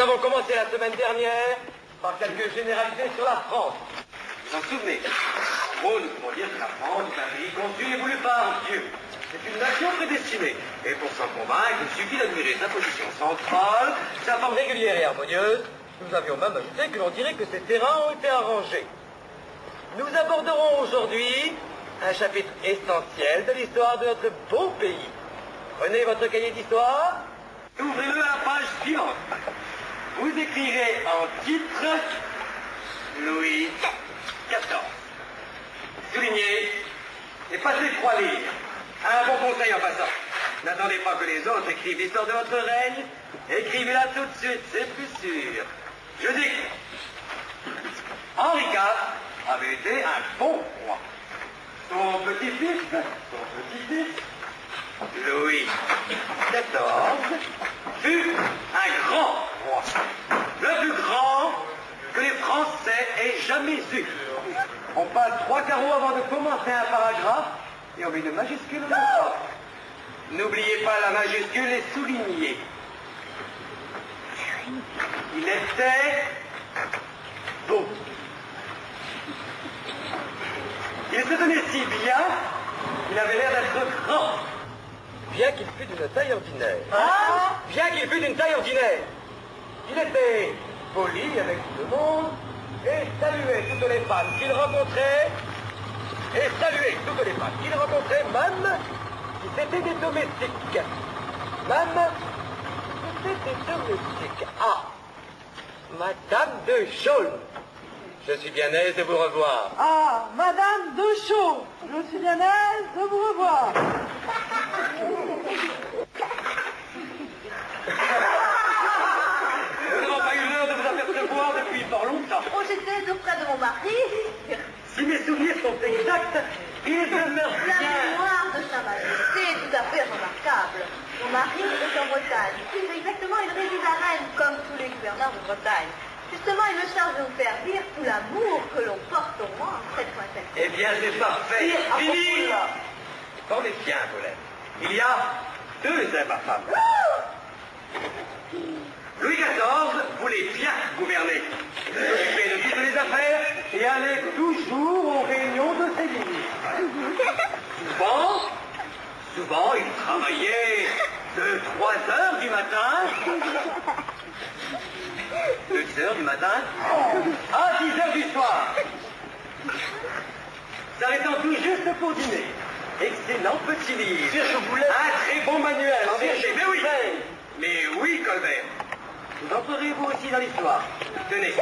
avons commencé la semaine dernière par quelques généralités sur la France. Vous en souvenez? En gros, nous pouvons dire que la France est un pays conçu et voulu par Dieu. C'est une nation prédestinée. Et pour s'en convaincre, il suffit d'admirer sa position centrale, sa forme régulière et harmonieuse. Nous avions même ajouté que l'on dirait que ces terrains ont été arrangés. Nous aborderons aujourd'hui un chapitre essentiel de l'histoire de notre beau pays. Prenez votre cahier d'histoire, ouvrez-le à la page suivante. Vous écrirez en titre Louis XIV. Soulignez et passez 3 lignes. Un bon conseil en passant. N'attendez pas que les autres écrivent l'histoire de votre règne. Écrivez-la tout de suite, c'est plus sûr. Je dis Henri IV avait été un bon roi. Son petit-fils, Louis XIV, fut un grand roi. Le plus grand que les Français aient jamais eu. On passe 3 carreaux avant de commencer un paragraphe et on met une majuscule au milieu. N'oubliez pas la majuscule et soulignez. Il était beau. Il se tenait si bien qu'il avait l'air d'être grand. Bien qu'il fût d'une taille ordinaire. Ah, bien qu'il fût d'une taille ordinaire. Il était poli avec tout le monde et saluait toutes les femmes qu'il rencontrait. Et saluait toutes les femmes qu'il rencontrait, même si c'était des domestiques. Même si c'était des domestiques. Ah, Madame de Chaulnes. Je suis bien aise de vous revoir. Ah, Madame de Chaulnes, je suis bien aise de vous revoir. Nous n'avons pas eu l'heure de vous apercevoir depuis fort longtemps. Oh, j'étais auprès de mon mari. Si mes souvenirs sont exacts, il demeure La bien. mémoire de Sa Majesté est tout à fait remarquable. Mon mari est en Bretagne. Plus exactement, il réside à Rennes, comme tous les gouverneurs de Bretagne. Justement, il me charge de vous faire dire tout l'amour que l'on porte au roi en cette lointaine. Eh bien, c'est parfait. Fini. Attendez bien, Paulette. Il y a 2 hommes à femme. Louis XIV voulait bien gouverner. Il s'occupait de toutes les affaires et allait toujours aux réunions de ses ministres. Souvent, il travaillait de 3 heures du matin 2 heures du matin à 10 heures du soir. S'arrêtant tout juste pour dîner. Excellent petit livre. Un très bon manuel en vérité. Mais oui, Colbert. Vous entrerez vous aussi dans l'histoire. Tenez,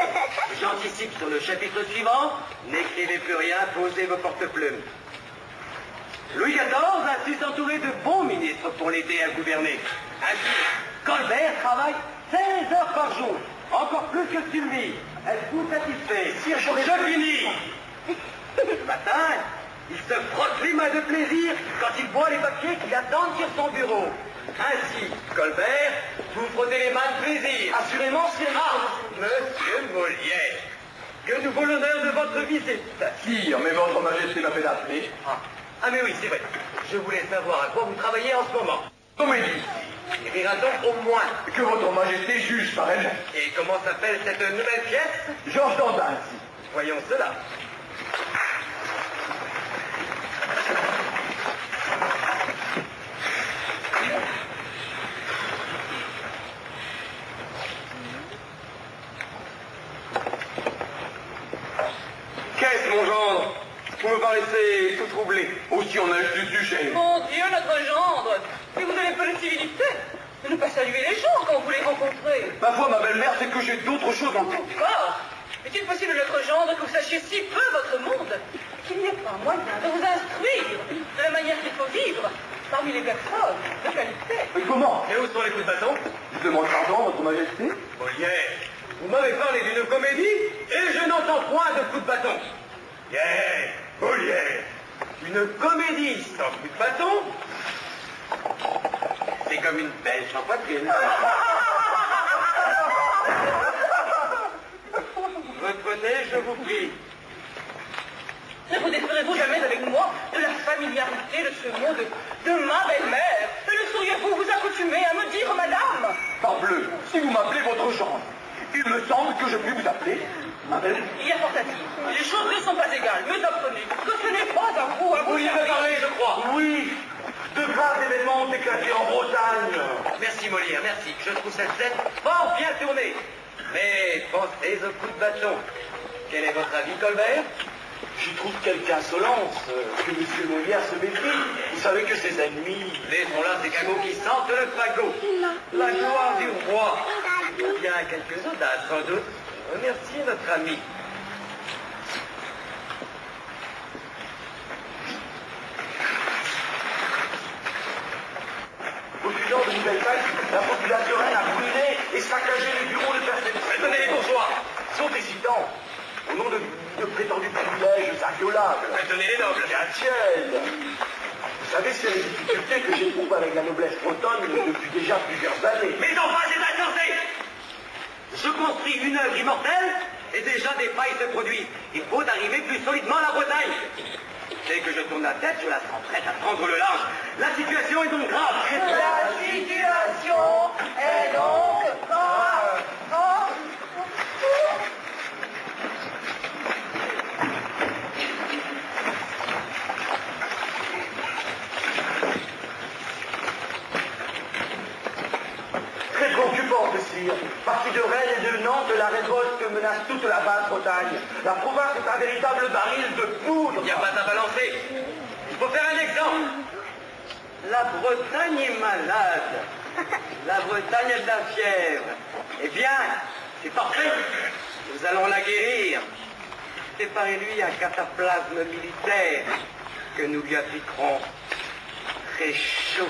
j'anticipe sur le chapitre suivant. N'écrivez plus rien, posez vos porte-plumes. Louis XIV a su s'entourer de bons ministres pour l'aider à gouverner. Ainsi, Colbert travaille 16 heures par jour. Encore plus que Sylvie. Elle tout satisfait. Je finis. Le matin, il se frotte les mains de plaisir quand il voit les papiers qui attendent sur son bureau. Ainsi, Colbert, vous frottez les mains de plaisir. Assurément, c'est rare. Monsieur Molière, que nous vaut l'honneur de votre visite. Sire, mais votre majesté m'a fait d'appeler. Ah, mais oui, c'est vrai. Je voulais savoir à quoi vous travaillez en ce moment. Comédie. Écrira-t-on au moins. Que votre majesté juge par elle. Et comment s'appelle cette nouvelle pièce? Georges Dandin. Voyons cela. Qu'est-ce, mon gendre? Vous me paraissez tout troublé. Aussi en ai du sujet. Mon Dieu, notre gendre, mais vous avez peu de civilité. De ne pas saluer les gens quand vous les rencontrez. Ma foi, ma belle-mère, c'est que j'ai d'autres choses en tête. Encore? Est-il possible, notre gendre, que vous sachiez si peu votre monde qu'il n'y ait pas moyen de vous instruire de la manière qu'il faut vivre parmi les personnes de qualité? Mais comment? Et où sont les coups de bâton? Je demande pardon, votre majesté. Molière, vous m'avez parlé d'une comédie et je n'entends point de coups de bâton. Molière, une comédie sans coup de bâton, c'est comme une pêche en poitrine. Reprenez, je vous prie. Ne vous déferez-vous jamais avec moi de la familiarité de ce mot de ma belle-mère? Et ne sauriez-vous vous accoutumer à me dire madame? Parbleu, si vous m'appelez votre gendre, Il me semble que je puis vous appeler ma belle. Il y a tentative. Les choses ne sont pas égales. Me apprenez que ce n'est pas à vous, à Vous y avez parlé, je crois. Oui, de graves événements ont éclaté en Bretagne. Merci Molière, merci. Je trouve cette scène fort bien tournée. Mais pensez au coup de bâton. Quel est votre avis, Colbert? Je trouve quelque insolence que M. Molière se méfie. Vous savez que ses ennemis... Laissons là ces cagots qui sentent le fagot. La gloire du roi. Il y a quelques audaces, sans doute. Remerciez notre ami. Au suivant de nouvelles fêtes, la population reine a brûlé et saccagé les bureaux de perception. Tenez les bourgeois. Sont hésitants au nom de prétendus privilèges inviolables. Tenez les nobles. Tiens, vous savez, c'est les difficultés que j'éprouve avec la noblesse bretonne depuis déjà plusieurs années. Mais enfin, c'est insensé. Je construis une œuvre immortelle et déjà des failles se produisent. Il faut arriver plus solidement à la Bretagne. Dès que je tourne la tête, je la sens prête à prendre le large. La situation est donc grave. La situation est donc grave. Très préoccupante, sire. Partie de Rennes et de Nantes, la révolte menace toute la Basse-Bretagne. La province est un véritable baril de poudre. Il n'y a pas à balancer. Il faut faire un exemple. La Bretagne est malade. La Bretagne a de la fièvre. Eh bien, c'est parfait. Nous allons la guérir. Préparez-lui un cataplasme militaire que nous lui appliquerons très chaud.